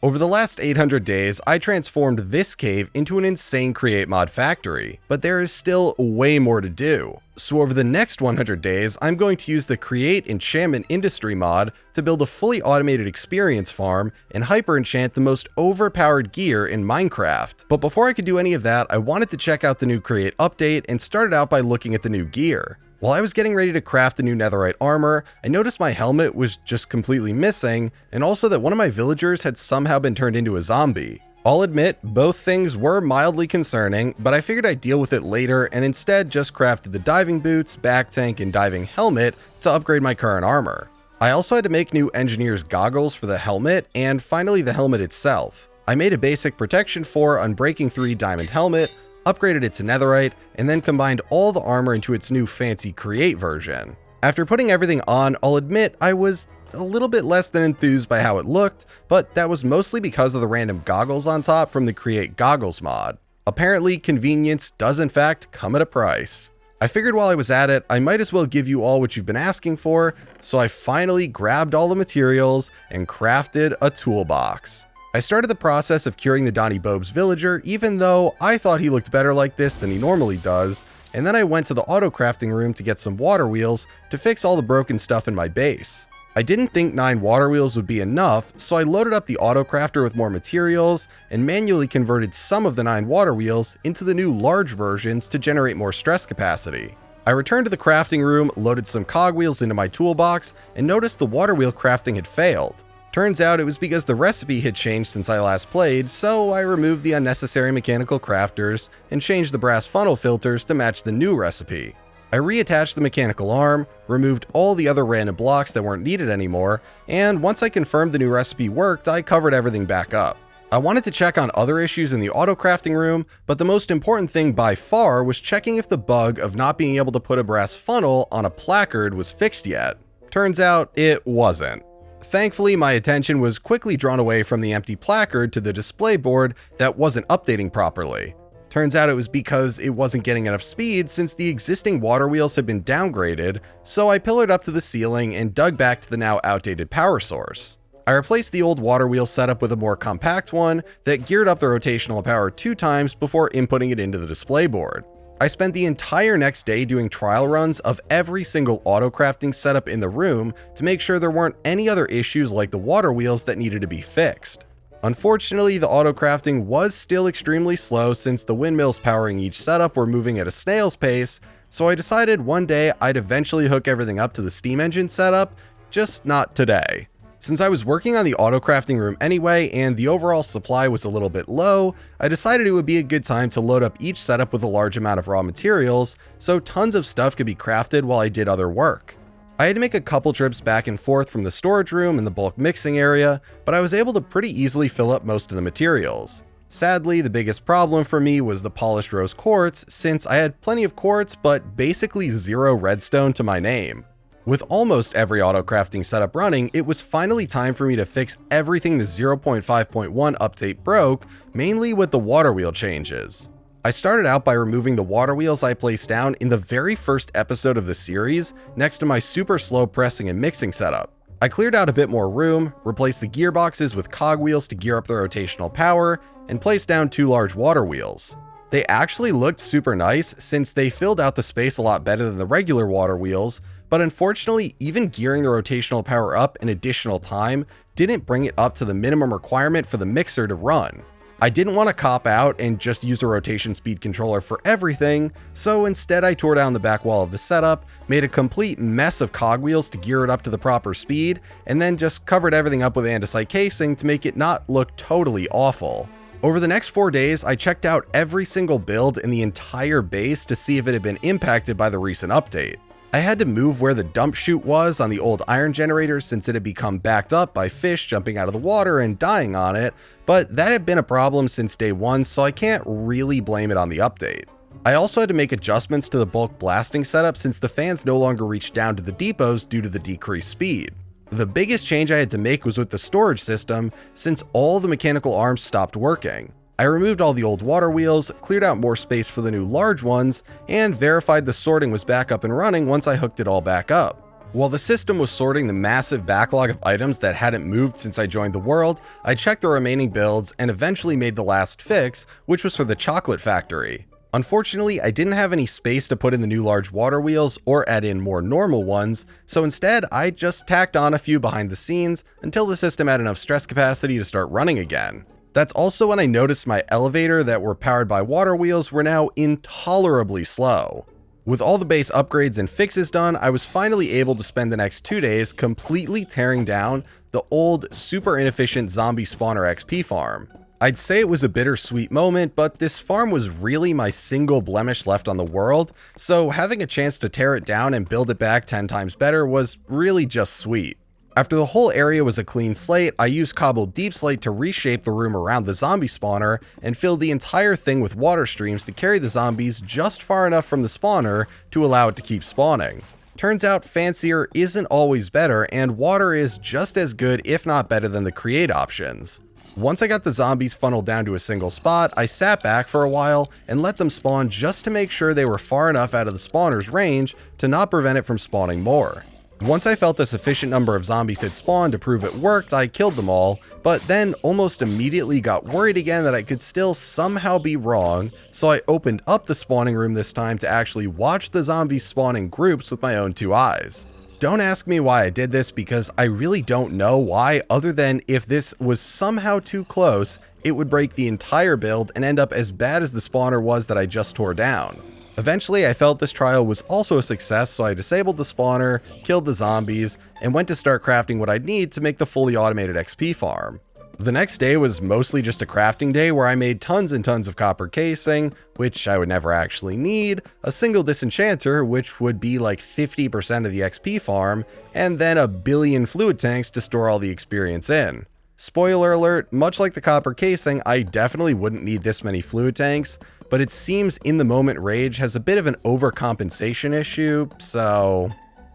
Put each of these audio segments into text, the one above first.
Over the last 800 days, I transformed this cave into an insane create mod factory, but there is still way more to do. So over the next 100 days, I'm going to use the Create Enchantment Industry mod to build a fully automated experience farm and hyper-enchant the most overpowered gear in Minecraft. But before I could do any of that, I wanted to check out the new Create update and started out by looking at the new gear. While I was getting ready to craft the new netherite armor, I noticed my helmet was just completely missing, and also that one of my villagers had somehow been turned into a zombie. I'll admit, both things were mildly concerning, but I figured I'd deal with it later and instead just crafted the diving boots, back tank, and diving helmet to upgrade my current armor. I also had to make new engineer's goggles for the helmet, and finally the helmet itself. I made a basic protection 4 Unbreaking 3 diamond helmet, upgraded it to netherite, and then combined all the armor into its new fancy create version. After putting everything on, I'll admit I was a little bit less than enthused by how it looked, but that was mostly because of the random goggles on top from the Create Goggles mod. Apparently, convenience does in fact come at a price. I figured while I was at it, I might as well give you all what you've been asking for, so I finally grabbed all the materials and crafted a toolbox. I started the process of curing the Donny Bob's villager, even though I thought he looked better like this than he normally does, and then I went to the auto crafting room to get some water wheels to fix all the broken stuff in my base. I didn't think 9 water wheels would be enough, so I loaded up the auto crafter with more materials and manually converted some of the 9 water wheels into the new large versions to generate more stress capacity. I returned to the crafting room, loaded some cogwheels into my toolbox, and noticed the water wheel crafting had failed. Turns out it was because the recipe had changed since I last played, so I removed the unnecessary mechanical crafters and changed the brass funnel filters to match the new recipe. I reattached the mechanical arm, removed all the other random blocks that weren't needed anymore, and once I confirmed the new recipe worked, I covered everything back up. I wanted to check on other issues in the auto crafting room, but the most important thing by far was checking if the bug of not being able to put a brass funnel on a placard was fixed yet. Turns out it wasn't. Thankfully, my attention was quickly drawn away from the empty placard to the display board that wasn't updating properly. Turns out it was because it wasn't getting enough speed since the existing water wheels had been downgraded, so I pillared up to the ceiling and dug back to the now outdated power source. I replaced the old water wheel setup with a more compact one that geared up the rotational power 2 times before inputting it into the display board. I spent the entire next day doing trial runs of every single auto crafting setup in the room to make sure there weren't any other issues like the water wheels that needed to be fixed. Unfortunately, the auto crafting was still extremely slow since the windmills powering each setup were moving at a snail's pace, so I decided one day I'd eventually hook everything up to the steam engine setup, just not today. Since I was working on the auto crafting room anyway and the overall supply was a little bit low, I decided it would be a good time to load up each setup with a large amount of raw materials so tons of stuff could be crafted while I did other work. I had to make a couple trips back and forth from the storage room and the bulk mixing area, but I was able to pretty easily fill up most of the materials. Sadly, the biggest problem for me was the polished rose quartz, since I had plenty of quartz but basically 0 redstone to my name. With almost every auto crafting setup running, it was finally time for me to fix everything the 0.5.1 update broke, mainly with the water wheel changes. I started out by removing the water wheels I placed down in the very first episode of the series next to my super slow pressing and mixing setup. I cleared out a bit more room, replaced the gearboxes with cogwheels to gear up the rotational power, and placed down 2 large water wheels. They actually looked super nice since they filled out the space a lot better than the regular water wheels, but unfortunately, even gearing the rotational power up an additional time didn't bring it up to the minimum requirement for the mixer to run. I didn't want to cop out and just use a rotation speed controller for everything, so instead I tore down the back wall of the setup, made a complete mess of cogwheels to gear it up to the proper speed, and then just covered everything up with andesite casing to make it not look totally awful. Over the next 4 days, I checked out every single build in the entire base to see if it had been impacted by the recent update. I had to move where the dump chute was on the old iron generator since it had become backed up by fish jumping out of the water and dying on it, but that had been a problem since day 1, so I can't really blame it on the update. I also had to make adjustments to the bulk blasting setup since the fans no longer reached down to the depots due to the decreased speed. The biggest change I had to make was with the storage system since all the mechanical arms stopped working. I removed all the old water wheels, cleared out more space for the new large ones, and verified the sorting was back up and running once I hooked it all back up. While the system was sorting the massive backlog of items that hadn't moved since I joined the world, I checked the remaining builds and eventually made the last fix, which was for the chocolate factory. Unfortunately, I didn't have any space to put in the new large water wheels or add in more normal ones, so instead I just tacked on a few behind the scenes until the system had enough stress capacity to start running again. That's also when I noticed my elevator that were powered by water wheels were now intolerably slow. With all the base upgrades and fixes done, I was finally able to spend the next 2 days completely tearing down the old, super inefficient zombie spawner XP farm. I'd say it was a bittersweet moment, but this farm was really my single blemish left on the world, so having a chance to tear it down and build it back 10 times better was really just sweet. After the whole area was a clean slate, I used cobbled deep slate to reshape the room around the zombie spawner and filled the entire thing with water streams to carry the zombies just far enough from the spawner to allow it to keep spawning. Turns out fancier isn't always better, and water is just as good if not better than the create options. Once I got the zombies funneled down to a single spot, I sat back for a while and let them spawn just to make sure they were far enough out of the spawner's range to not prevent it from spawning more. Once I felt a sufficient number of zombies had spawned to prove it worked, I killed them all, but then almost immediately got worried again that I could still somehow be wrong, so I opened up the spawning room this time to actually watch the zombies spawn in groups with my own 2 eyes. Don't ask me why I did this, because I really don't know why, other than if this was somehow too close, it would break the entire build and end up as bad as the spawner was that I just tore down. Eventually, I felt this trial was also a success, so I disabled the spawner, killed the zombies, and went to start crafting what I'd need to make the fully automated XP farm. The next day was mostly just a crafting day where I made tons and tons of copper casing, which I would never actually need, a single disenchanter, which would be like 50% of the XP farm, and then a billion fluid tanks to store all the experience in. Spoiler alert, much like the copper casing, I definitely wouldn't need this many fluid tanks, but it seems in the moment Rage has a bit of an overcompensation issue, so...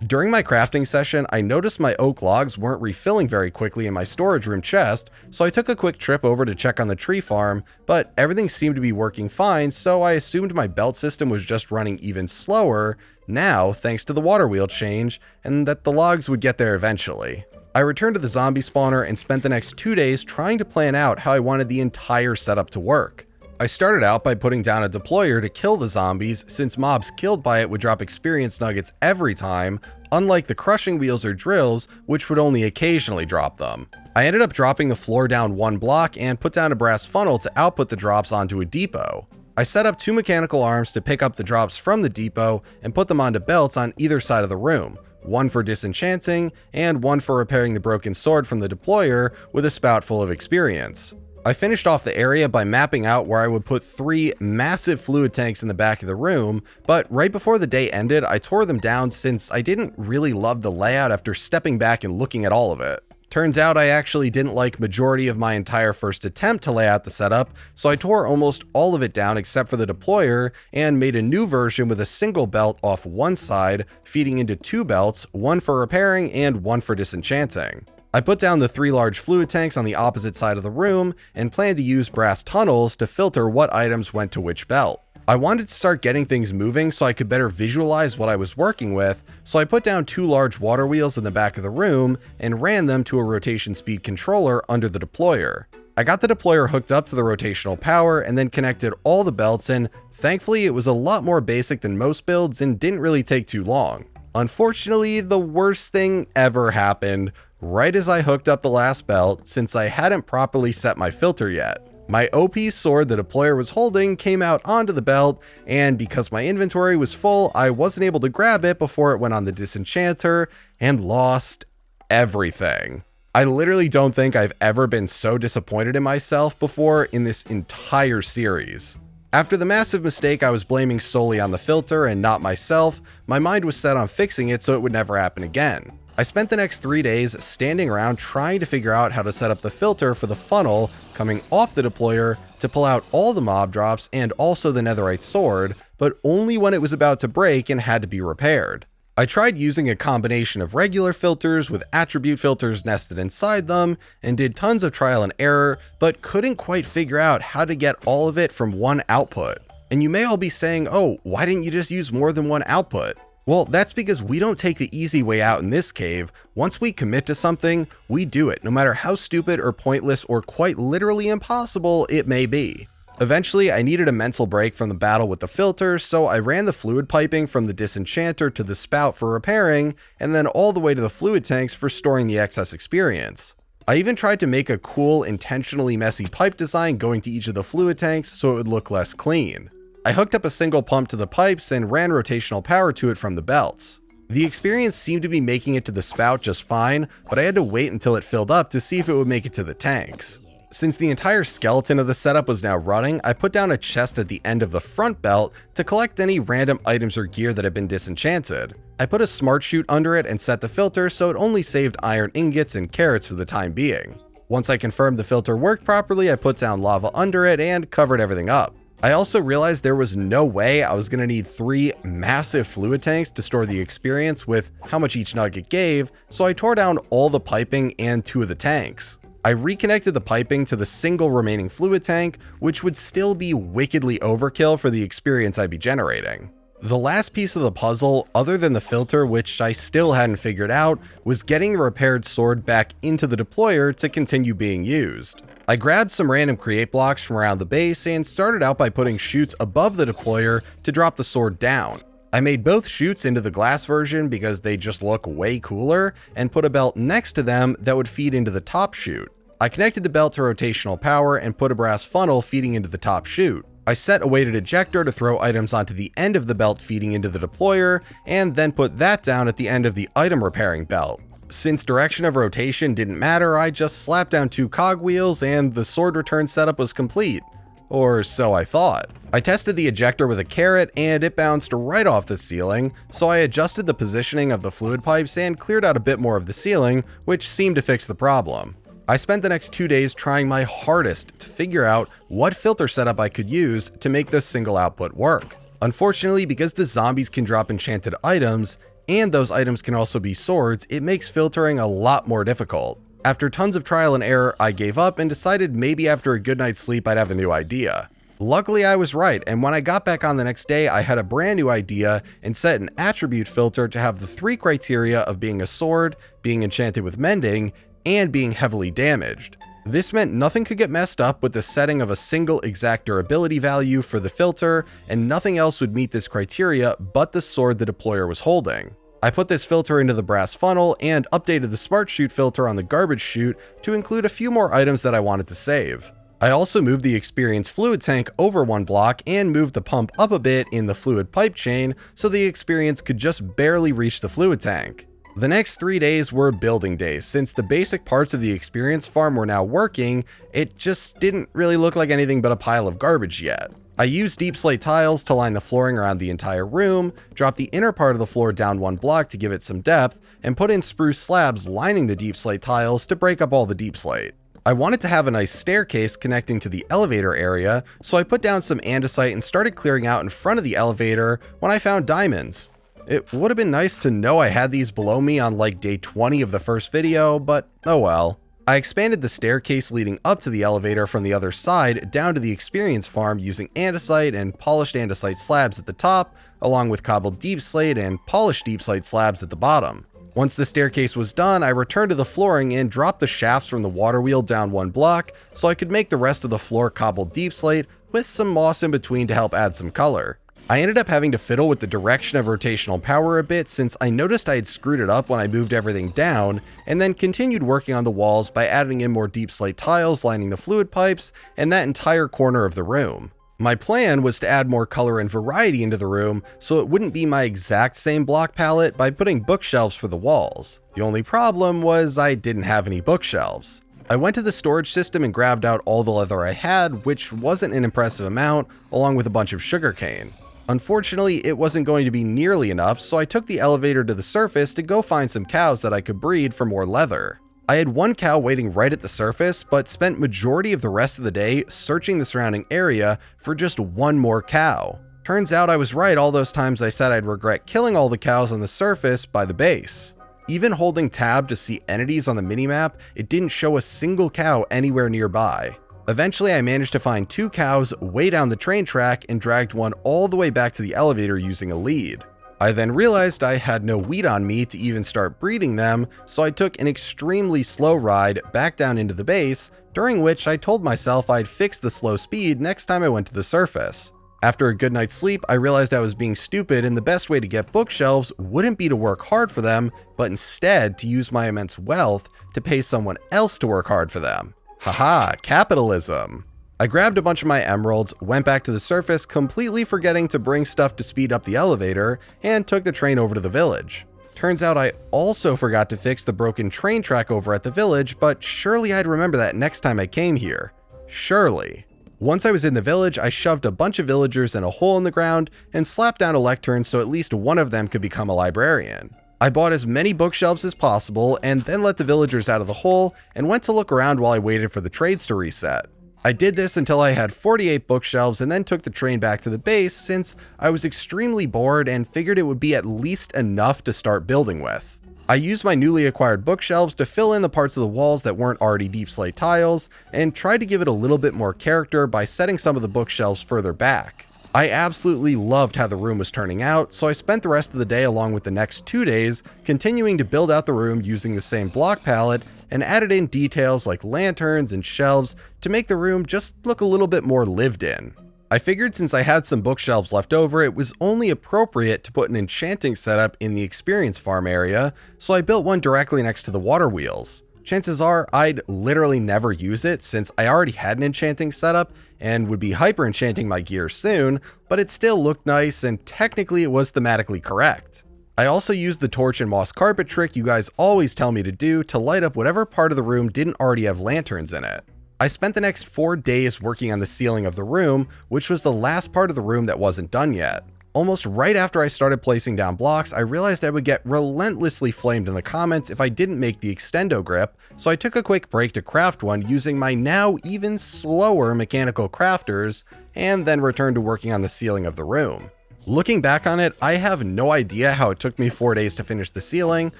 During my crafting session, I noticed my oak logs weren't refilling very quickly in my storage room chest, so I took a quick trip over to check on the tree farm, but everything seemed to be working fine, so I assumed my belt system was just running even slower now, thanks to the water wheel change, and that the logs would get there eventually. I returned to the zombie spawner and spent the next 2 days trying to plan out how I wanted the entire setup to work. I started out by putting down a deployer to kill the zombies, since mobs killed by it would drop experience nuggets every time, unlike the crushing wheels or drills, which would only occasionally drop them. I ended up dropping the floor down 1 block and put down a brass funnel to output the drops onto a depot. I set up 2 mechanical arms to pick up the drops from the depot and put them onto belts on either side of the room, one for disenchanting and one for repairing the broken sword from the deployer with a spout full of experience. I finished off the area by mapping out where I would put 3 massive fluid tanks in the back of the room, but right before the day ended, I tore them down since I didn't really love the layout after stepping back and looking at all of it. Turns out I actually didn't like majority of my entire first attempt to lay out the setup, so I tore almost all of it down except for the deployer and made a new version with a single belt off one side, feeding into 2 belts, one for repairing and one for disenchanting. I put down the 3 large fluid tanks on the opposite side of the room and planned to use brass tunnels to filter what items went to which belt. I wanted to start getting things moving so I could better visualize what I was working with, so I put down 2 large water wheels in the back of the room and ran them to a rotation speed controller under the deployer. I got the deployer hooked up to the rotational power and then connected all the belts, and thankfully it was a lot more basic than most builds and didn't really take too long. Unfortunately, the worst thing ever happened right as I hooked up the last belt, since I hadn't properly set my filter yet. My OP sword the deployer was holding came out onto the belt, and because my inventory was full, I wasn't able to grab it before it went on the disenchanter and lost everything. I literally don't think I've ever been so disappointed in myself before in this entire series. After the massive mistake I was blaming solely on the filter and not myself, my mind was set on fixing it so it would never happen again. I spent the next 3 days standing around trying to figure out how to set up the filter for the funnel coming off the deployer to pull out all the mob drops and also the netherite sword, but only when it was about to break and had to be repaired. I tried using a combination of regular filters with attribute filters nested inside them and did tons of trial and error, but couldn't quite figure out how to get all of it from one output. And you may all be saying, oh, why didn't you just use more than one output? Well, that's because we don't take the easy way out in this cave. Once we commit to something, we do it, no matter how stupid or pointless or quite literally impossible it may be. Eventually, I needed a mental break from the battle with the filter, so I ran the fluid piping from the disenchanter to the spout for repairing, and then all the way to the fluid tanks for storing the excess experience. I even tried to make a cool, intentionally messy pipe design going to each of the fluid tanks so it would look less clean. I hooked up a single pump to the pipes and ran rotational power to it from the belts. The experience seemed to be making it to the spout just fine, but I had to wait until it filled up to see if it would make it to the tanks. Since the entire skeleton of the setup was now running, I put down a chest at the end of the front belt to collect any random items or gear that had been disenchanted. I put a smart chute under it and set the filter so it only saved iron ingots and carrots for the time being. Once I confirmed the filter worked properly, I put down lava under it and covered everything up. I also realized there was no way I was going to need 3 massive fluid tanks to store the experience with how much each nugget gave, so I tore down all the piping and 2 of the tanks. I reconnected the piping to the single remaining fluid tank, which would still be wickedly overkill for the experience I'd be generating. The last piece of the puzzle, other than the filter, which I still hadn't figured out, was getting the repaired sword back into the deployer to continue being used. I grabbed some random create blocks from around the base and started out by putting chutes above the deployer to drop the sword down. I made both chutes into the glass version because they just look way cooler, and put a belt next to them that would feed into the top chute. I connected the belt to rotational power and put a brass funnel feeding into the top chute. I set a weighted ejector to throw items onto the end of the belt feeding into the deployer, and then put that down at the end of the item repairing belt. Since direction of rotation didn't matter, I just slapped down 2 cogwheels and the sword return setup was complete. Or so I thought. I tested the ejector with a carrot and it bounced right off the ceiling, so I adjusted the positioning of the fluid pipes and cleared out a bit more of the ceiling, which seemed to fix the problem. I spent the next 2 days trying my hardest to figure out what filter setup I could use to make this single output work. Unfortunately, because the zombies can drop enchanted items, and those items can also be swords, it makes filtering a lot more difficult. After tons of trial and error, I gave up and decided maybe after a good night's sleep I'd have a new idea. Luckily I was right, and when I got back on the next day I had a brand new idea and set an attribute filter to have the 3 criteria of being a sword, being enchanted with mending, and being heavily damaged. This meant nothing could get messed up with the setting of a single exact durability value for the filter, and nothing else would meet this criteria but the sword the deployer was holding. I put this filter into the brass funnel and updated the smart chute filter on the garbage chute to include a few more items that I wanted to save. I also moved the experience fluid tank over 1 block and moved the pump up a bit in the fluid pipe chain so the experience could just barely reach the fluid tank. The next 3 days were building days. Since the basic parts of the experience farm were now working, it just didn't really look like anything but a pile of garbage yet. I used deep slate tiles to line the flooring around the entire room, dropped the inner part of the floor down 1 block to give it some depth, and put in spruce slabs lining the deep slate tiles to break up all the deep slate. I wanted to have a nice staircase connecting to the elevator area, so I put down some andesite and started clearing out in front of the elevator when I found diamonds. It would have been nice to know I had these below me on like day 20 of the first video, but oh well. I expanded the staircase leading up to the elevator from the other side down to the experience farm using andesite and polished andesite slabs at the top, along with cobbled deep slate and polished deep slate slabs at the bottom. Once the staircase was done, I returned to the flooring and dropped the shafts from the water wheel down 1 block so I could make the rest of the floor cobbled deep slate with some moss in between to help add some color. I ended up having to fiddle with the direction of rotational power a bit since I noticed I had screwed it up when I moved everything down, and then continued working on the walls by adding in more deep slate tiles lining the fluid pipes and that entire corner of the room. My plan was to add more color and variety into the room so it wouldn't be my exact same block palette by putting bookshelves for the walls. The only problem was I didn't have any bookshelves. I went to the storage system and grabbed out all the leather I had, which wasn't an impressive amount, along with a bunch of sugarcane. Unfortunately, it wasn't going to be nearly enough, so I took the elevator to the surface to go find some cows that I could breed for more leather. I had 1 cow waiting right at the surface, but spent majority of the rest of the day searching the surrounding area for just 1 more cow. Turns out I was right all those times I said I'd regret killing all the cows on the surface by the base. Even holding tab to see entities on the minimap, it didn't show a single cow anywhere nearby. Eventually, I managed to find 2 cows way down the train track and dragged one all the way back to the elevator using a lead. I then realized I had no wheat on me to even start breeding them, so I took an extremely slow ride back down into the base, during which I told myself I'd fix the slow speed next time I went to the surface. After a good night's sleep, I realized I was being stupid and the best way to get bookshelves wouldn't be to work hard for them, but instead to use my immense wealth to pay someone else to work hard for them. Haha, capitalism. I grabbed a bunch of my emeralds, went back to the surface, completely forgetting to bring stuff to speed up the elevator, and took the train over to the village. Turns out I also forgot to fix the broken train track over at the village, but surely I'd remember that next time I came here. Surely. Once I was in the village, I shoved a bunch of villagers in a hole in the ground and slapped down a lectern so at least one of them could become a librarian. I bought as many bookshelves as possible and then let the villagers out of the hole and went to look around while I waited for the trades to reset. I did this until I had 48 bookshelves and then took the train back to the base since I was extremely bored and figured it would be at least enough to start building with. I used my newly acquired bookshelves to fill in the parts of the walls that weren't already deep slate tiles and tried to give it a little bit more character by setting some of the bookshelves further back. I absolutely loved how the room was turning out, so I spent the rest of the day along with the next 2 days continuing to build out the room using the same block palette and added in details like lanterns and shelves to make the room just look a little bit more lived in. I figured since I had some bookshelves left over, it was only appropriate to put an enchanting setup in the experience farm area, so I built one directly next to the water wheels. Chances are I'd literally never use it since I already had an enchanting setup and would be hyper-enchanting my gear soon, but it still looked nice and technically it was thematically correct. I also used the torch and moss carpet trick you guys always tell me to do to light up whatever part of the room didn't already have lanterns in it. I spent the next 4 days working on the ceiling of the room, which was the last part of the room that wasn't done yet. Almost right after I started placing down blocks, I realized I would get relentlessly flamed in the comments if I didn't make the extendo grip, so I took a quick break to craft one using my now even slower mechanical crafters, and then returned to working on the ceiling of the room. Looking back on it, I have no idea how it took me 4 days to finish the ceiling,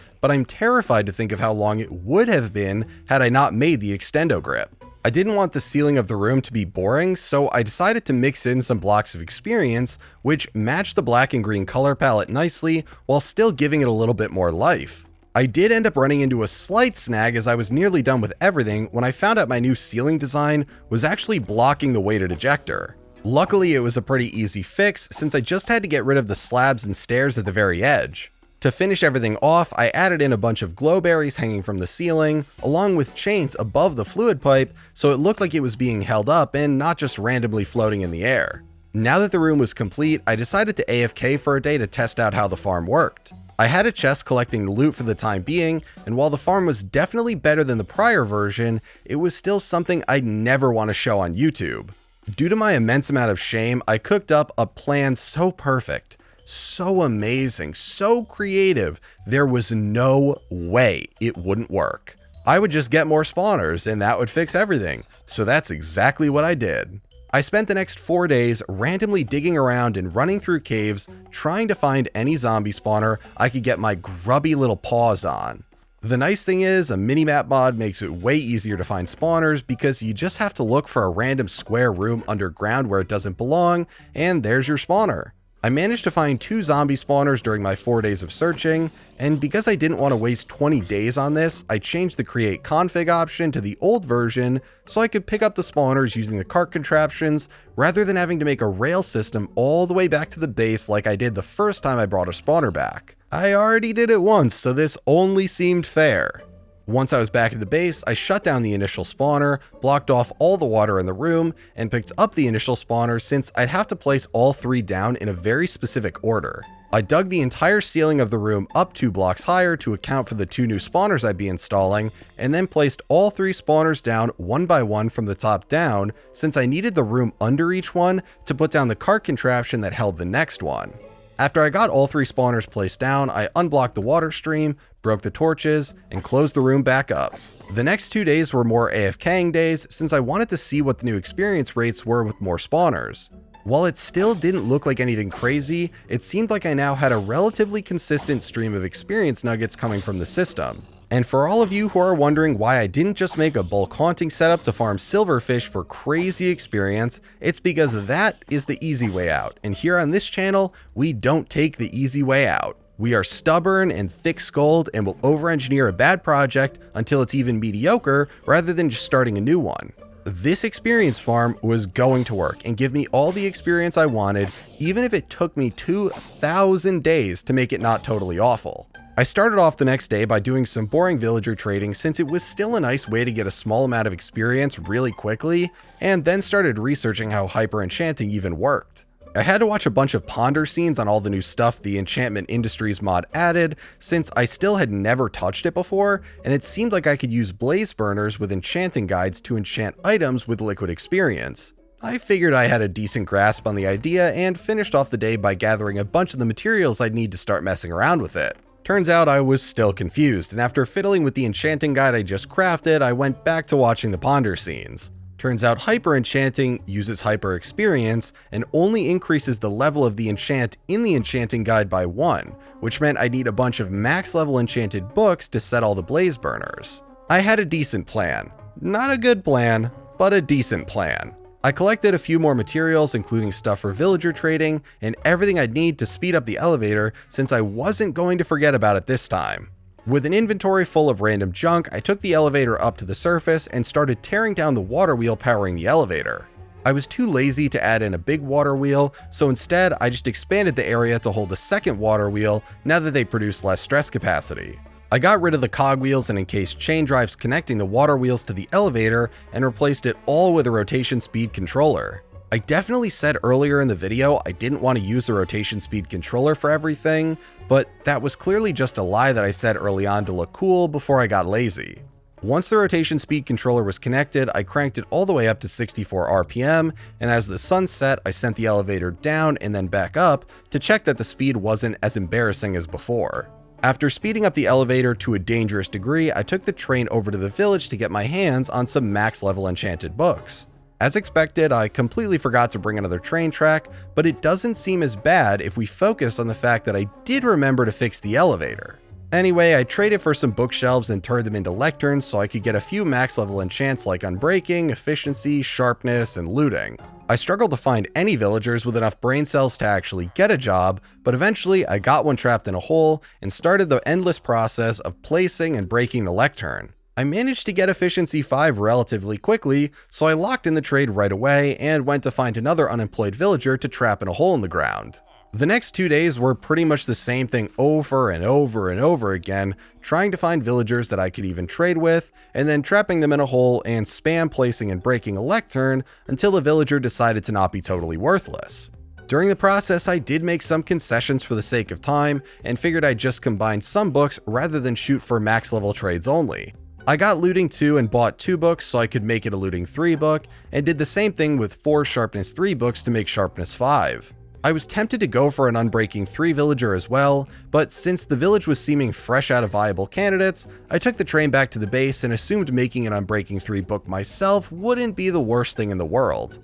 but I'm terrified to think of how long it would have been had I not made the extendo grip. I didn't want the ceiling of the room to be boring, so I decided to mix in some blocks of experience, which matched the black and green color palette nicely while still giving it a little bit more life. I did end up running into a slight snag as I was nearly done with everything when I found out my new ceiling design was actually blocking the weighted ejector. Luckily, it was a pretty easy fix since I just had to get rid of the slabs and stairs at the very edge. To finish everything off, I added in a bunch of glowberries hanging from the ceiling, along with chains above the fluid pipe so it looked like it was being held up and not just randomly floating in the air. Now that the room was complete, I decided to AFK for a day to test out how the farm worked. I had a chest collecting loot for the time being, and while the farm was definitely better than the prior version, it was still something I'd never want to show on YouTube. Due to my immense amount of shame, I cooked up a plan so perfect, so amazing, so creative, there was no way it wouldn't work. I would just get more spawners and that would fix everything, so that's exactly what I did. I spent the next 4 days randomly digging around and running through caves, trying to find any zombie spawner I could get my grubby little paws on. The nice thing is, a minimap mod makes it way easier to find spawners because you just have to look for a random square room underground where it doesn't belong, and there's your spawner. I managed to find 2 zombie spawners during my 4 days of searching, and because I didn't want to waste 20 days on this, I changed the create config option to the old version so I could pick up the spawners using the cart contraptions rather than having to make a rail system all the way back to the base like I did the first time I brought a spawner back. I already did it once, so this only seemed fair. Once I was back at the base, I shut down the initial spawner, blocked off all the water in the room, and picked up the initial spawner since I'd have to place all 3 down in a very specific order. I dug the entire ceiling of the room up 2 blocks higher to account for the 2 new spawners I'd be installing, and then placed all 3 spawners down one by one from the top down since I needed the room under each one to put down the cart contraption that held the next one. After I got all 3 spawners placed down, I unblocked the water stream, broke the torches, and closed the room back up. The next 2 days were more AFKing days since I wanted to see what the new experience rates were with more spawners. While it still didn't look like anything crazy, it seemed like I now had a relatively consistent stream of experience nuggets coming from the system. And for all of you who are wondering why I didn't just make a bulk haunting setup to farm silverfish for crazy experience, it's because that is the easy way out. And here on this channel, we don't take the easy way out. We are stubborn and thick-skulled and will over-engineer a bad project until it's even mediocre rather than just starting a new one. This experience farm was going to work and give me all the experience I wanted, even if it took me 2,000 days to make it not totally awful. I started off the next day by doing some boring villager trading since it was still a nice way to get a small amount of experience really quickly, and then started researching how hyper-enchanting even worked. I had to watch a bunch of ponder scenes on all the new stuff the Enchantment Industries mod added, since I still had never touched it before, and it seemed like I could use blaze burners with enchanting guides to enchant items with liquid experience. I figured I had a decent grasp on the idea and finished off the day by gathering a bunch of the materials I'd need to start messing around with it. Turns out I was still confused, and after fiddling with the enchanting guide I just crafted, I went back to watching the ponder scenes. Turns out hyper-enchanting uses hyper-experience and only increases the level of the enchant in the enchanting guide by 1, which meant I'd need a bunch of max level enchanted books to set all the blaze burners. I had a decent plan. Not a good plan, but a decent plan. I collected a few more materials, including stuff for villager trading and everything I'd need to speed up the elevator since I wasn't going to forget about it this time. With an inventory full of random junk, I took the elevator up to the surface and started tearing down the water wheel powering the elevator. I was too lazy to add in a big water wheel, so instead I just expanded the area to hold a second water wheel now that they produce less stress capacity. I got rid of the cogwheels and encased chain drives connecting the water wheels to the elevator and replaced it all with a rotation speed controller. I definitely said earlier in the video I didn't want to use the rotation speed controller for everything, but that was clearly just a lie that I said early on to look cool before I got lazy. Once the rotation speed controller was connected, I cranked it all the way up to 64 RPM, and as the sun set, I sent the elevator down and then back up to check that the speed wasn't as embarrassing as before. After speeding up the elevator to a dangerous degree, I took the train over to the village to get my hands on some max level enchanted books. As expected, I completely forgot to bring another train track, but it doesn't seem as bad if we focus on the fact that I did remember to fix the elevator. Anyway, I traded for some bookshelves and turned them into lecterns so I could get a few max level enchants like Unbreaking, Efficiency, Sharpness, and Looting. I struggled to find any villagers with enough brain cells to actually get a job, but eventually I got one trapped in a hole and started the endless process of placing and breaking the lectern. I managed to get Efficiency 5 relatively quickly, so I locked in the trade right away and went to find another unemployed villager to trap in a hole in the ground. The next 2 days were pretty much the same thing over and over and over again, trying to find villagers that I could even trade with, and then trapping them in a hole and spam placing and breaking a lectern until a villager decided to not be totally worthless. During the process, I did make some concessions for the sake of time, and figured I'd just combine some books rather than shoot for max level trades only. I got Looting 2 and bought 2 books so I could make it a Looting 3 book, and did the same thing with 4 Sharpness 3 books to make Sharpness 5. I was tempted to go for an Unbreaking 3 villager as well, but since the village was seeming fresh out of viable candidates, I took the train back to the base and assumed making an Unbreaking 3 book myself wouldn't be the worst thing in the world.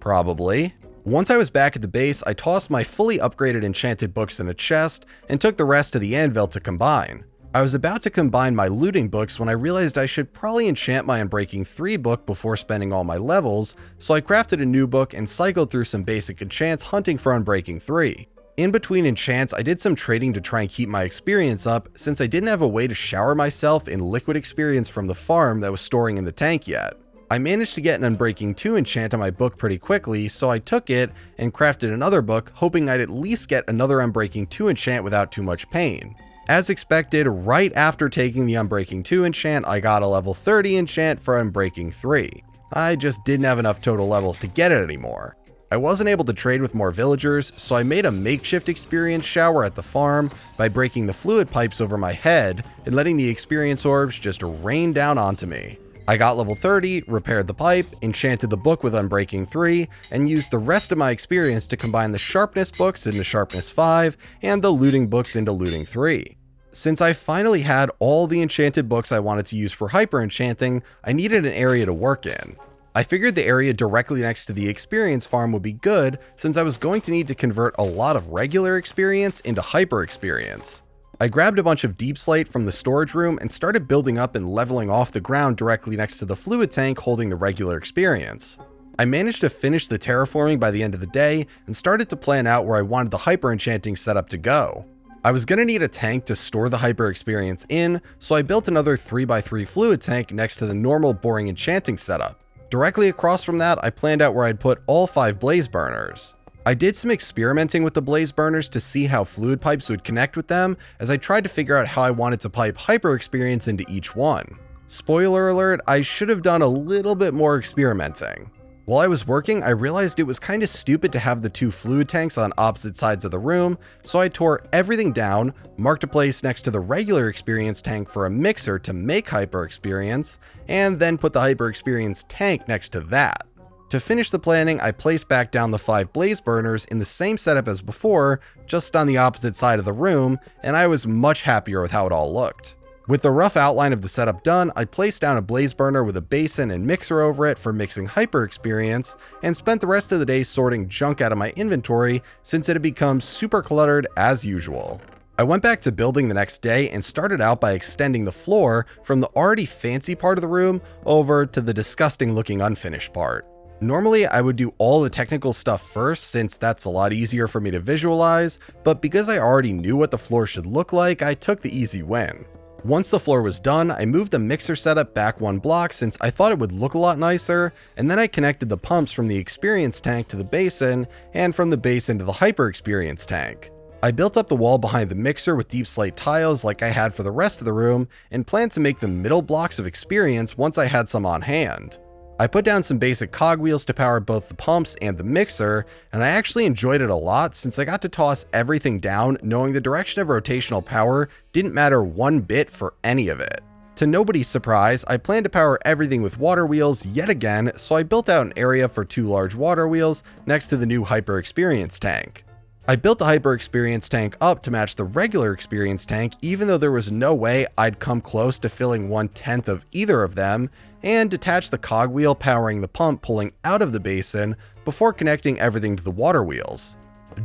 Probably. Once I was back at the base, I tossed my fully upgraded enchanted books in a chest and took the rest to the anvil to combine. I was about to combine my looting books when I realized I should probably enchant my Unbreaking 3 book before spending all my levels, so I crafted a new book and cycled through some basic enchants hunting for Unbreaking 3. In between enchants, I did some trading to try and keep my experience up, since I didn't have a way to shower myself in liquid experience from the farm that was storing in the tank yet. I managed to get an Unbreaking 2 enchant on my book pretty quickly, so I took it and crafted another book, hoping I'd at least get another Unbreaking 2 enchant without too much pain. As expected, right after taking the Unbreaking 2 enchant, I got a level 30 enchant for Unbreaking 3. I just didn't have enough total levels to get it anymore. I wasn't able to trade with more villagers, so I made a makeshift experience shower at the farm by breaking the fluid pipes over my head and letting the experience orbs just rain down onto me. I got level 30, repaired the pipe, enchanted the book with Unbreaking 3, and used the rest of my experience to combine the Sharpness books into Sharpness 5 and the Looting books into Looting 3. Since I finally had all the enchanted books I wanted to use for hyper-enchanting, I needed an area to work in. I figured the area directly next to the experience farm would be good, since I was going to need to convert a lot of regular experience into hyper experience. I grabbed a bunch of deep slate from the storage room and started building up and leveling off the ground directly next to the fluid tank holding the regular experience. I managed to finish the terraforming by the end of the day and started to plan out where I wanted the hyper-enchanting setup to go. I was going to need a tank to store the hyper experience in, so I built another 3x3 fluid tank next to the normal boring enchanting setup. Directly across from that, I planned out where I'd put all 5 blaze burners. I did some experimenting with the blaze burners to see how fluid pipes would connect with them, as I tried to figure out how I wanted to pipe hyper experience into each one. Spoiler alert, I should have done a little bit more experimenting. While I was working, I realized it was kind of stupid to have the 2 fluid tanks on opposite sides of the room, so I tore everything down, marked a place next to the regular experience tank for a mixer to make hyper experience, and then put the hyper experience tank next to that. To finish the planning, I placed back down the 5 blaze burners in the same setup as before, just on the opposite side of the room, and I was much happier with how it all looked. With the rough outline of the setup done, I placed down a blaze burner with a basin and mixer over it for mixing hyper experience, and spent the rest of the day sorting junk out of my inventory since it had become super cluttered as usual. I went back to building the next day and started out by extending the floor from the already fancy part of the room over to the disgusting looking unfinished part. Normally, I would do all the technical stuff first since that's a lot easier for me to visualize, but because I already knew what the floor should look like, I took the easy win. Once the floor was done, I moved the mixer setup back 1 block since I thought it would look a lot nicer, and then I connected the pumps from the experience tank to the basin, and from the basin to the hyper experience tank. I built up the wall behind the mixer with deep slate tiles like I had for the rest of the room, and planned to make the middle blocks of experience once I had some on hand. I put down some basic cogwheels to power both the pumps and the mixer, and I actually enjoyed it a lot since I got to toss everything down knowing the direction of rotational power didn't matter one bit for any of it. To nobody's surprise, I planned to power everything with water wheels yet again, so I built out an area for 2 large water wheels next to the new hyper experience tank. I built the hyper experience tank up to match the regular experience tank even though there was no way I'd come close to filling 1/10 of either of them, and detached the cogwheel powering the pump pulling out of the basin before connecting everything to the water wheels.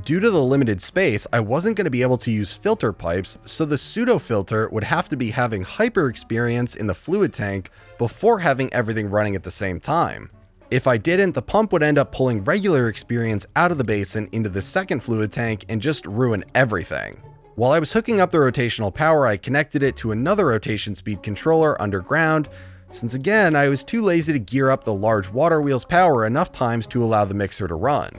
Due to the limited space, I wasn't going to be able to use filter pipes, so the pseudo filter would have to be having hyper experience in the fluid tank before having everything running at the same time. If I didn't, the pump would end up pulling regular experience out of the basin into the second fluid tank and just ruin everything. While I was hooking up the rotational power, I connected it to another rotation speed controller underground, since again, I was too lazy to gear up the large water wheel's power enough times to allow the mixer to run.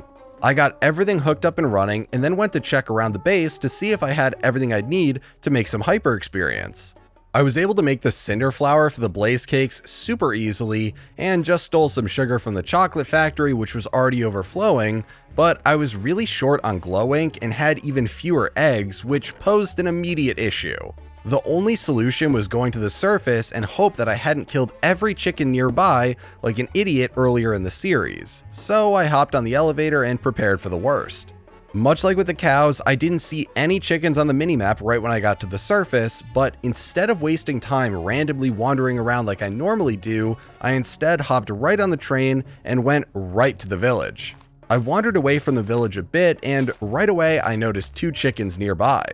I got everything hooked up and running, and then went to check around the base to see if I had everything I'd need to make some hyper experience. I was able to make the cinder flour for the blaze cakes super easily, and just stole some sugar from the chocolate factory which was already overflowing, but I was really short on glow ink and had even fewer eggs, which posed an immediate issue. The only solution was going to the surface and hope that I hadn't killed every chicken nearby like an idiot earlier in the series, so I hopped on the elevator and prepared for the worst. Much like with the cows, I didn't see any chickens on the minimap right when I got to the surface, but instead of wasting time randomly wandering around like I normally do, I instead hopped right on the train and went right to the village. I wandered away from the village a bit, and right away I noticed 2 chickens nearby.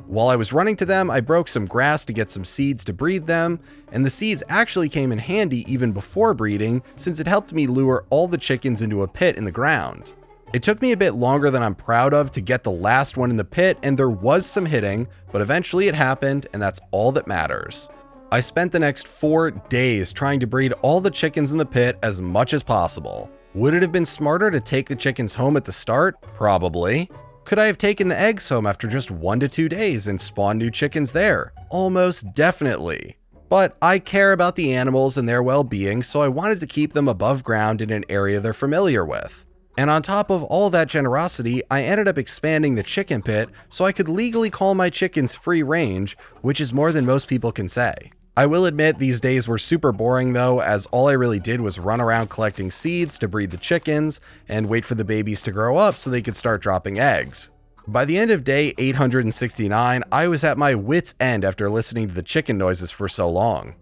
While I was running to them, I broke some grass to get some seeds to breed them, and the seeds actually came in handy even before breeding since it helped me lure all the chickens into a pit in the ground. It took me a bit longer than I'm proud of to get the last one in the pit, and there was some hitting, but eventually it happened, and that's all that matters. I spent the next 4 days trying to breed all the chickens in the pit as much as possible. Would it have been smarter to take the chickens home at the start? Probably. Could I have taken the eggs home after just 1 to 2 days and spawned new chickens there? Almost definitely. But I care about the animals and their well-being, so I wanted to keep them above ground in an area they're familiar with. And on top of all that generosity, I ended up expanding the chicken pit so I could legally call my chickens free range, which is more than most people can say. I will admit these days were super boring though, as all I really did was run around collecting seeds to breed the chickens and wait for the babies to grow up so they could start dropping eggs. By the end of day 869, I was at my wit's end after listening to the chicken noises for so long.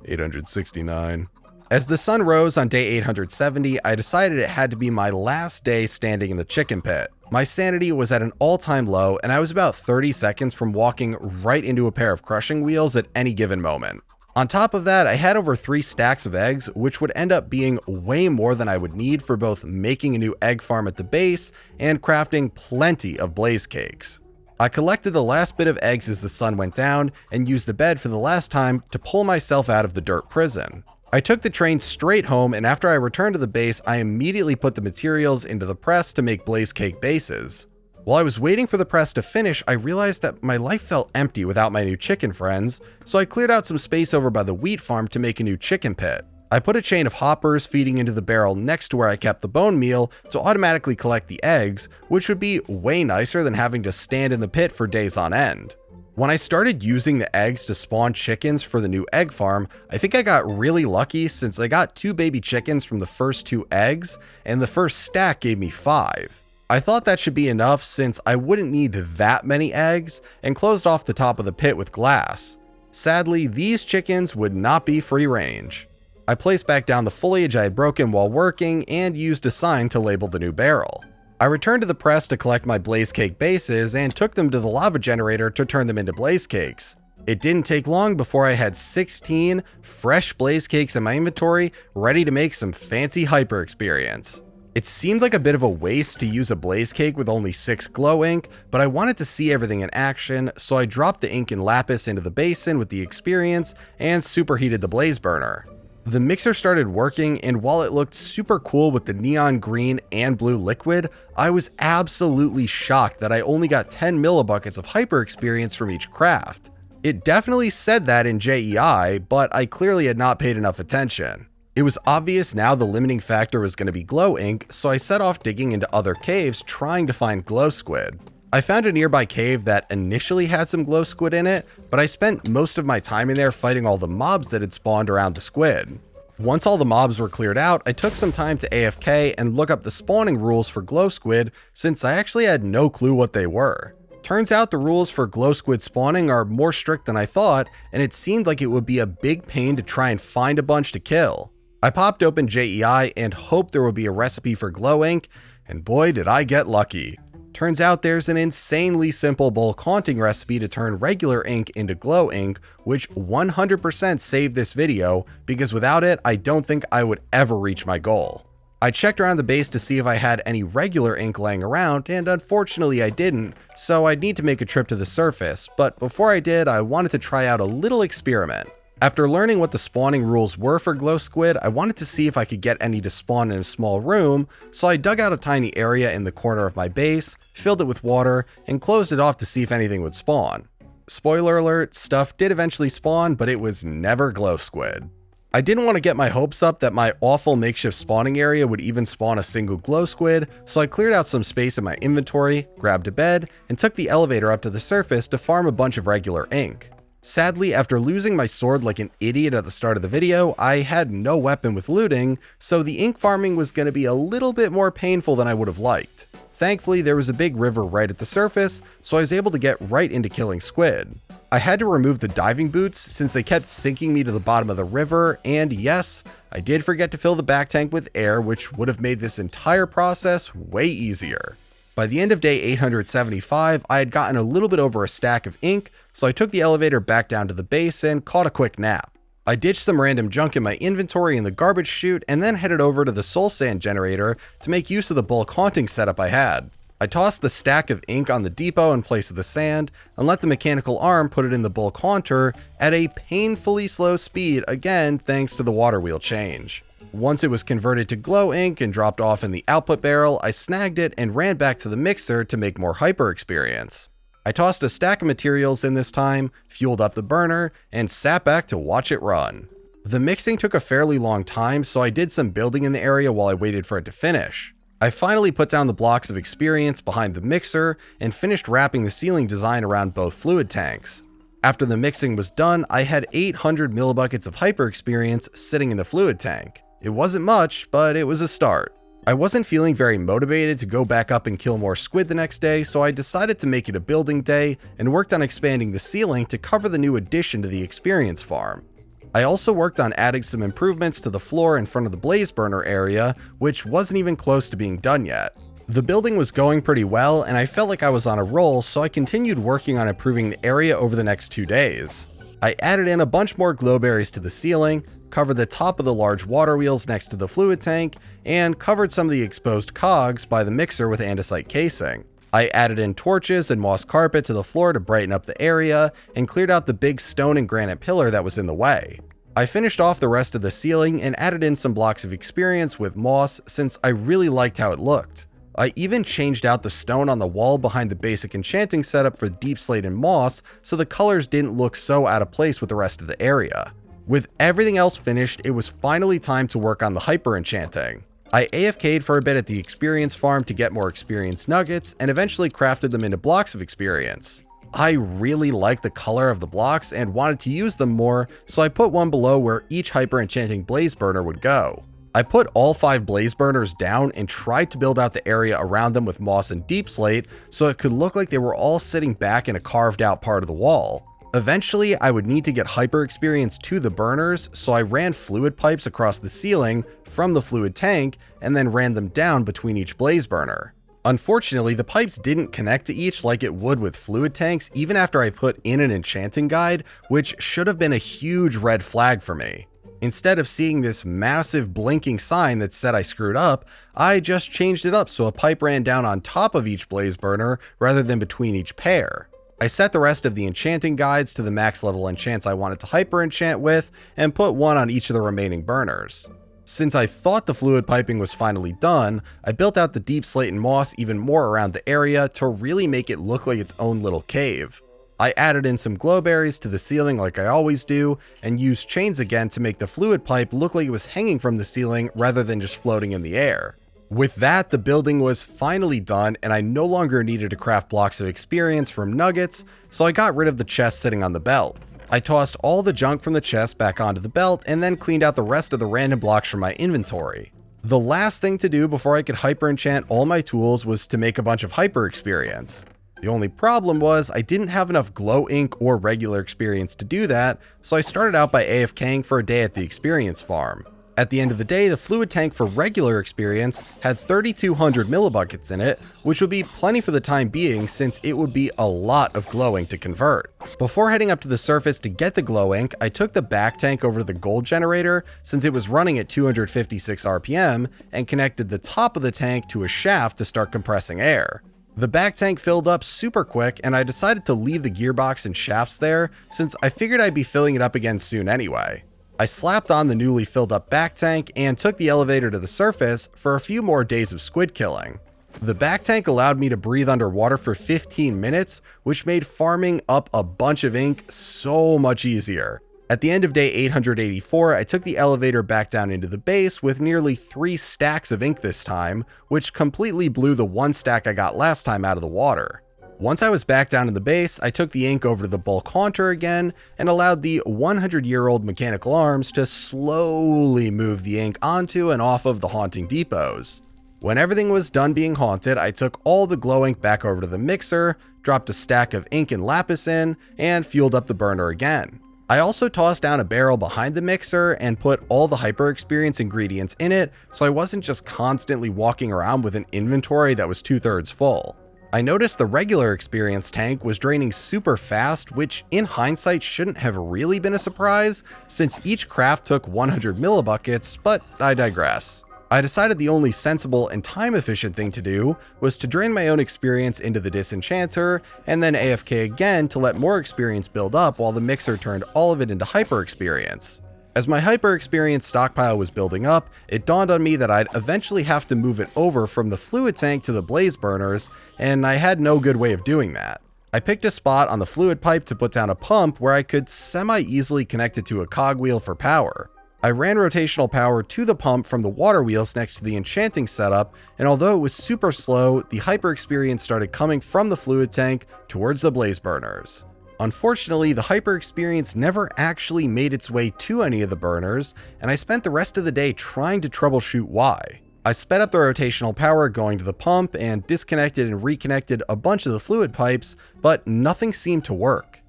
869. As the sun rose on day 870, I decided it had to be my last day standing in the chicken pit. My sanity was at an all-time low, and I was about 30 seconds from walking right into a pair of crushing wheels at any given moment. On top of that, I had over 3 stacks of eggs, which would end up being way more than I would need for both making a new egg farm at the base and crafting plenty of blaze cakes. I collected the last bit of eggs as the sun went down and used the bed for the last time to pull myself out of the dirt prison. I took the train straight home, and after I returned to the base, I immediately put the materials into the press to make blaze cake bases. While I was waiting for the press to finish, I realized that my life felt empty without my new chicken friends, so I cleared out some space over by the wheat farm to make a new chicken pit. I put a chain of hoppers feeding into the barrel next to where I kept the bone meal to automatically collect the eggs, which would be way nicer than having to stand in the pit for days on end. When I started using the eggs to spawn chickens for the new egg farm, I think I got really lucky since I got 2 baby chickens from the first 2 eggs, and the first stack gave me 5. I thought that should be enough since I wouldn't need that many eggs, and closed off the top of the pit with glass. Sadly, these chickens would not be free range. I placed back down the foliage I had broken while working and used a sign to label the new barrel. I returned to the press to collect my blaze cake bases and took them to the lava generator to turn them into blaze cakes. It didn't take long before I had 16 fresh blaze cakes in my inventory, ready to make some fancy hyper experience. It seemed like a bit of a waste to use a blaze cake with only 6 glow ink, but I wanted to see everything in action, so I dropped the ink and lapis into the basin with the experience and superheated the blaze burner. The mixer started working, and while it looked super cool with the neon green and blue liquid, I was absolutely shocked that I only got 10 millibuckets of hyper experience from each craft. It definitely said that in JEI, but I clearly had not paid enough attention. It was obvious now the limiting factor was going to be glow ink, so I set off digging into other caves trying to find glow squid. I found a nearby cave that initially had some glow squid in it, but I spent most of my time in there fighting all the mobs that had spawned around the squid. Once all the mobs were cleared out, I took some time to AFK and look up the spawning rules for glow squid since I actually had no clue what they were. Turns out the rules for glow squid spawning are more strict than I thought, and it seemed like it would be a big pain to try and find a bunch to kill. I popped open JEI and hoped there would be a recipe for glow ink, and boy did I get lucky. Turns out there's an insanely simple bulk haunting recipe to turn regular ink into glow ink, which 100% saved this video, because without it, I don't think I would ever reach my goal. I checked around the base to see if I had any regular ink laying around, and unfortunately I didn't, so I'd need to make a trip to the surface, but before I did, I wanted to try out a little experiment. After learning what the spawning rules were for glow squid, I wanted to see if I could get any to spawn in a small room, so I dug out a tiny area in the corner of my base, filled it with water, and closed it off to see if anything would spawn. Spoiler alert, stuff did eventually spawn, but it was never glow squid. I didn't want to get my hopes up that my awful makeshift spawning area would even spawn a single glow squid, so I cleared out some space in my inventory, grabbed a bed, and took the elevator up to the surface to farm a bunch of regular ink. Sadly, after losing my sword like an idiot at the start of the video, I had no weapon with looting, so the ink farming was going to be a little bit more painful than I would have liked. Thankfully, there was a big river right at the surface, so I was able to get right into killing squid. I had to remove the diving boots since they kept sinking me to the bottom of the river, and yes, I did forget to fill the back tank with air, which would have made this entire process way easier. By the end of day 875, I had gotten a little bit over a stack of ink, so I took the elevator back down to the base and caught a quick nap. I ditched some random junk in my inventory in the garbage chute and then headed over to the soul sand generator to make use of the bulk haunting setup I had. I tossed the stack of ink on the depot in place of the sand and let the mechanical arm put it in the bulk haunter at a painfully slow speed, again thanks to the water wheel change. Once it was converted to glow ink and dropped off in the output barrel, I snagged it and ran back to the mixer to make more hyper experience. I tossed a stack of materials in this time, fueled up the burner, and sat back to watch it run. The mixing took a fairly long time, so I did some building in the area while I waited for it to finish. I finally put down the blocks of experience behind the mixer and finished wrapping the ceiling design around both fluid tanks. After the mixing was done, I had 800 millibuckets of hyper experience sitting in the fluid tank. It wasn't much, but it was a start. I wasn't feeling very motivated to go back up and kill more squid the next day, so I decided to make it a building day and worked on expanding the ceiling to cover the new addition to the experience farm. I also worked on adding some improvements to the floor in front of the blaze burner area, which wasn't even close to being done yet. The building was going pretty well, and I felt like I was on a roll, so I continued working on improving the area over the next 2 days. I added in a bunch more glowberries to the ceiling, covered the top of the large water wheels next to the fluid tank, and covered some of the exposed cogs by the mixer with andesite casing. I added in torches and moss carpet to the floor to brighten up the area, and cleared out the big stone and granite pillar that was in the way. I finished off the rest of the ceiling and added in some blocks of experience with moss since I really liked how it looked. I even changed out the stone on the wall behind the basic enchanting setup for deep slate and moss so the colors didn't look so out of place with the rest of the area. With everything else finished, it was finally time to work on the hyper-enchanting. I AFK'd for a bit at the experience farm to get more experience nuggets and eventually crafted them into blocks of experience. I really liked the color of the blocks and wanted to use them more, so I put one below where each hyper-enchanting blaze burner would go. I put all 5 blaze burners down and tried to build out the area around them with moss and deep slate so it could look like they were all sitting back in a carved out part of the wall. Eventually, I would need to get hyper experience to the burners, so I ran fluid pipes across the ceiling from the fluid tank and then ran them down between each blaze burner. Unfortunately, the pipes didn't connect to each like it would with fluid tanks even after I put in an enchanting guide, which should have been a huge red flag for me. Instead of seeing this massive blinking sign that said I screwed up, I just changed it up so a pipe ran down on top of each blaze burner rather than between each pair. I set the rest of the enchanting guides to the max level enchants I wanted to hyper enchant with and put one on each of the remaining burners. Since I thought the fluid piping was finally done, I built out the deep slate and moss even more around the area to really make it look like its own little cave. I added in some glowberries to the ceiling like I always do, and used chains again to make the fluid pipe look like it was hanging from the ceiling rather than just floating in the air. With that, the building was finally done, and I no longer needed to craft blocks of experience from nuggets, so I got rid of the chest sitting on the belt. I tossed all the junk from the chest back onto the belt, and then cleaned out the rest of the random blocks from my inventory. The last thing to do before I could hyper enchant all my tools was to make a bunch of hyper experience. The only problem was I didn't have enough glow ink or regular experience to do that, so I started out by AFKing for a day at the experience farm. At the end of the day, the fluid tank for regular experience had 3,200 millibuckets in it, which would be plenty for the time being since it would be a lot of glow ink to convert. Before heading up to the surface to get the glow ink, I took the back tank over to the gold generator since it was running at 256 RPM and connected the top of the tank to a shaft to start compressing air. The back tank filled up super quick, and I decided to leave the gearbox and shafts there since I figured I'd be filling it up again soon anyway. I slapped on the newly filled up back tank and took the elevator to the surface for a few more days of squid killing. The back tank allowed me to breathe underwater for 15 minutes, which made farming up a bunch of ink so much easier. At the end of day 884, I took the elevator back down into the base with nearly 3 stacks of ink this time, which completely blew the 1 stack I got last time out of the water. Once I was back down in the base, I took the ink over to the bulk haunter again and allowed the 100-year-old mechanical arms to slowly move the ink onto and off of the haunting depots. When everything was done being haunted, I took all the glow ink back over to the mixer, dropped a stack of ink and lapis in, and fueled up the burner again. I also tossed down a barrel behind the mixer and put all the hyper experience ingredients in it so I wasn't just constantly walking around with an inventory that was 2/3 full. I noticed the regular experience tank was draining super fast, which in hindsight shouldn't have really been a surprise since each craft took 100 millibuckets, but I digress. I decided the only sensible and time efficient thing to do was to drain my own experience into the disenchanter and then AFK again to let more experience build up while the mixer turned all of it into hyper experience. As my hyper experience stockpile was building up, it dawned on me that I'd eventually have to move it over from the fluid tank to the blaze burners, and I had no good way of doing that. I picked a spot on the fluid pipe to put down a pump where I could semi-easily connect it to a cogwheel for power. I ran rotational power to the pump from the water wheels next to the enchanting setup, and although it was super slow, the hyper experience started coming from the fluid tank towards the blaze burners. Unfortunately, the hyper experience never actually made its way to any of the burners, and I spent the rest of the day trying to troubleshoot why. I sped up the rotational power going to the pump and disconnected and reconnected a bunch of the fluid pipes, but nothing seemed to work.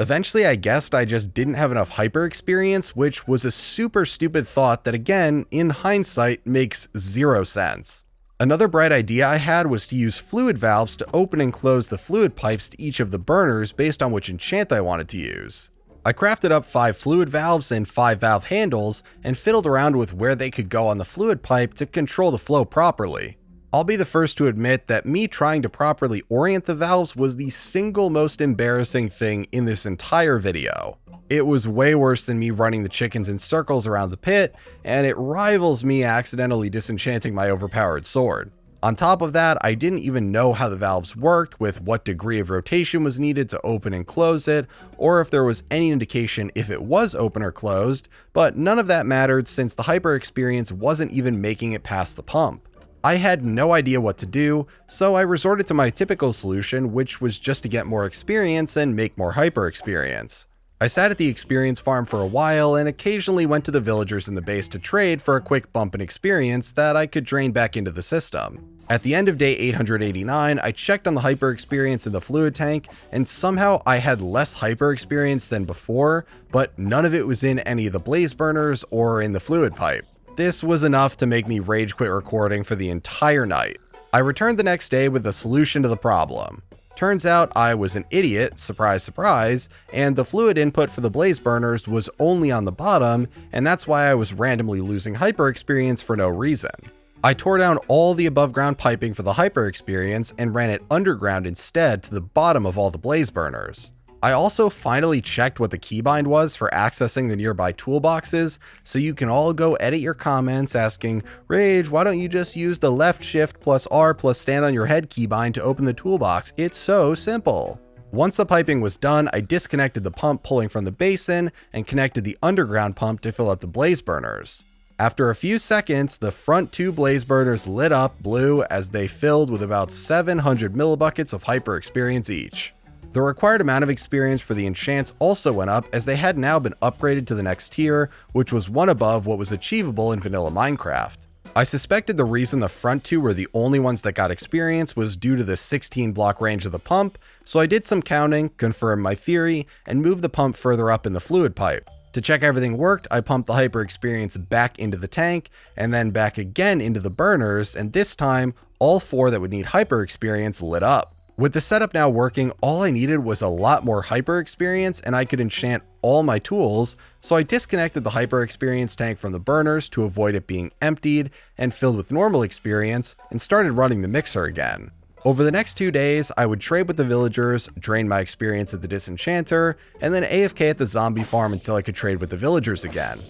Eventually, I guessed I just didn't have enough hyper experience, which was a super stupid thought that again, in hindsight, makes zero sense. Another bright idea I had was to use fluid valves to open and close the fluid pipes to each of the burners based on which enchant I wanted to use. I crafted up 5 fluid valves and 5 valve handles and fiddled around with where they could go on the fluid pipe to control the flow properly. I'll be the first to admit that me trying to properly orient the valves was the single most embarrassing thing in this entire video. It was way worse than me running the chickens in circles around the pit, and it rivals me accidentally disenchanting my overpowered sword. On top of that, I didn't even know how the valves worked, with what degree of rotation was needed to open and close it, or if there was any indication if it was open or closed, but none of that mattered since the hyper experience wasn't even making it past the pump. I had no idea what to do, so I resorted to my typical solution, which was just to get more experience and make more hyper experience. I sat at the experience farm for a while and occasionally went to the villagers in the base to trade for a quick bump in experience that I could drain back into the system. At the end of day 889, I checked on the hyper experience in the fluid tank, and somehow I had less hyper experience than before, but none of it was in any of the blaze burners or in the fluid pipe. This was enough to make me rage quit recording for the entire night. I returned the next day with a solution to the problem. Turns out I was an idiot, surprise surprise, and the fluid input for the blaze burners was only on the bottom, and that's why I was randomly losing hyper experience for no reason. I tore down all the above ground piping for the hyper experience and ran it underground instead to the bottom of all the blaze burners. I also finally checked what the keybind was for accessing the nearby toolboxes, so you can all go edit your comments asking, "Rage, why don't you just use the left shift plus R plus stand on your head keybind to open the toolbox? It's so simple." Once the piping was done, I disconnected the pump pulling from the basin and connected the underground pump to fill up the blaze burners. After a few seconds, the front 2 blaze burners lit up blue as they filled with about 700 millibuckets of hyper experience each. The required amount of experience for the enchants also went up as they had now been upgraded to the next tier, which was one above what was achievable in vanilla Minecraft. I suspected the reason the front 2 were the only ones that got experience was due to the 16 block range of the pump, so I did some counting, confirmed my theory, and moved the pump further up in the fluid pipe. To check everything worked, I pumped the hyper experience back into the tank, and then back again into the burners, and this time, all 4 that would need hyper experience lit up. With the setup now working, all I needed was a lot more hyper experience and I could enchant all my tools, so I disconnected the hyper experience tank from the burners to avoid it being emptied and filled with normal experience, and started running the mixer again. Over the next 2 days, I would trade with the villagers, drain my experience at the disenchanter, and then AFK at the zombie farm until I could trade with the villagers again.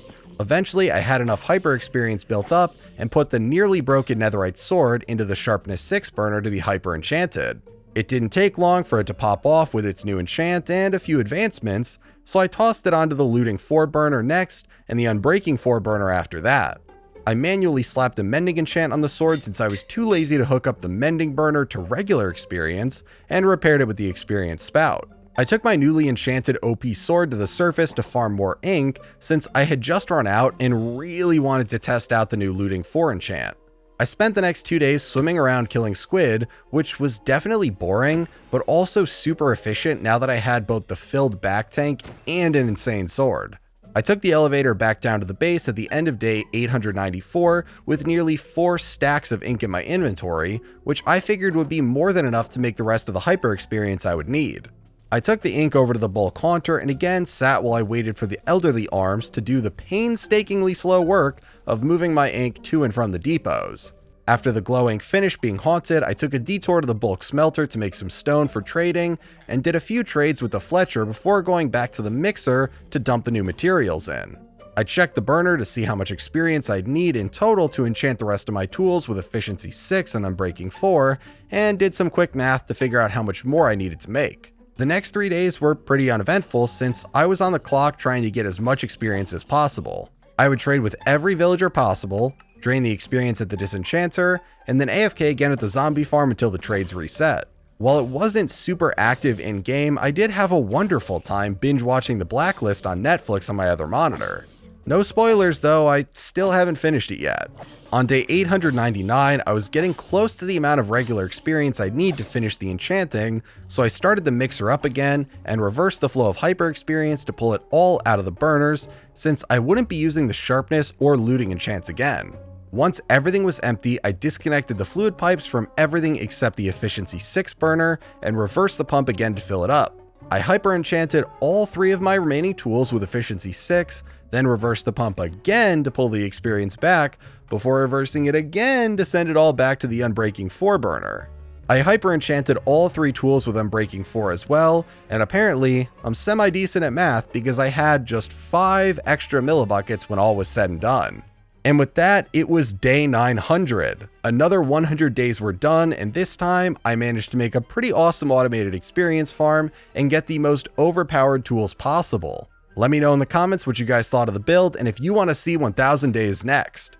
Eventually, I had enough hyper experience built up and put the nearly broken netherite sword into the sharpness 6 burner to be hyper enchanted. It didn't take long for it to pop off with its new enchant and a few advancements, so I tossed it onto the looting 4 burner next and the unbreaking 4 burner after that. I manually slapped a mending enchant on the sword since I was too lazy to hook up the mending burner to regular experience, and repaired it with the experience spout. I took my newly enchanted OP sword to the surface to farm more ink since I had just run out and really wanted to test out the new looting 4 enchant. I spent the next 2 days swimming around killing squid, which was definitely boring, but also super efficient now that I had both the filled back tank and an insane sword. I took the elevator back down to the base at the end of day 894 with nearly 4 stacks of ink in my inventory, which I figured would be more than enough to make the rest of the hyper experience I would need. I took the ink over to the bulk haunter and again sat while I waited for the elderly arms to do the painstakingly slow work of moving my ink to and from the depots. After the glow ink finished being haunted, I took a detour to the bulk smelter to make some stone for trading, and did a few trades with the Fletcher before going back to the mixer to dump the new materials in. I checked the burner to see how much experience I'd need in total to enchant the rest of my tools with efficiency 6 and unbreaking 4, and did some quick math to figure out how much more I needed to make. The next 3 days were pretty uneventful since I was on the clock trying to get as much experience as possible. I would trade with every villager possible, drain the experience at the disenchanter, and then AFK again at the zombie farm until the trades reset. While it wasn't super active in-game, I did have a wonderful time binge watching The Blacklist on Netflix on my other monitor. No spoilers though, I still haven't finished it yet. On day 899, I was getting close to the amount of regular experience I'd need to finish the enchanting, so I started the mixer up again and reversed the flow of hyper experience to pull it all out of the burners, since I wouldn't be using the sharpness or looting enchants again. Once everything was empty, I disconnected the fluid pipes from everything except the efficiency 6 burner and reversed the pump again to fill it up. I hyper-enchanted all 3 of my remaining tools with efficiency 6, then reversed the pump again to pull the experience back, before reversing it again to send it all back to the Unbreaking 4 burner. I hyper-enchanted all 3 tools with Unbreaking 4 as well, and apparently, I'm semi-decent at math because I had just 5 extra millibuckets when all was said and done. And with that, it was day 900. Another 100 days were done, and this time, I managed to make a pretty awesome automated experience farm and get the most overpowered tools possible. Let me know in the comments what you guys thought of the build, and if you want to see 1000 days next.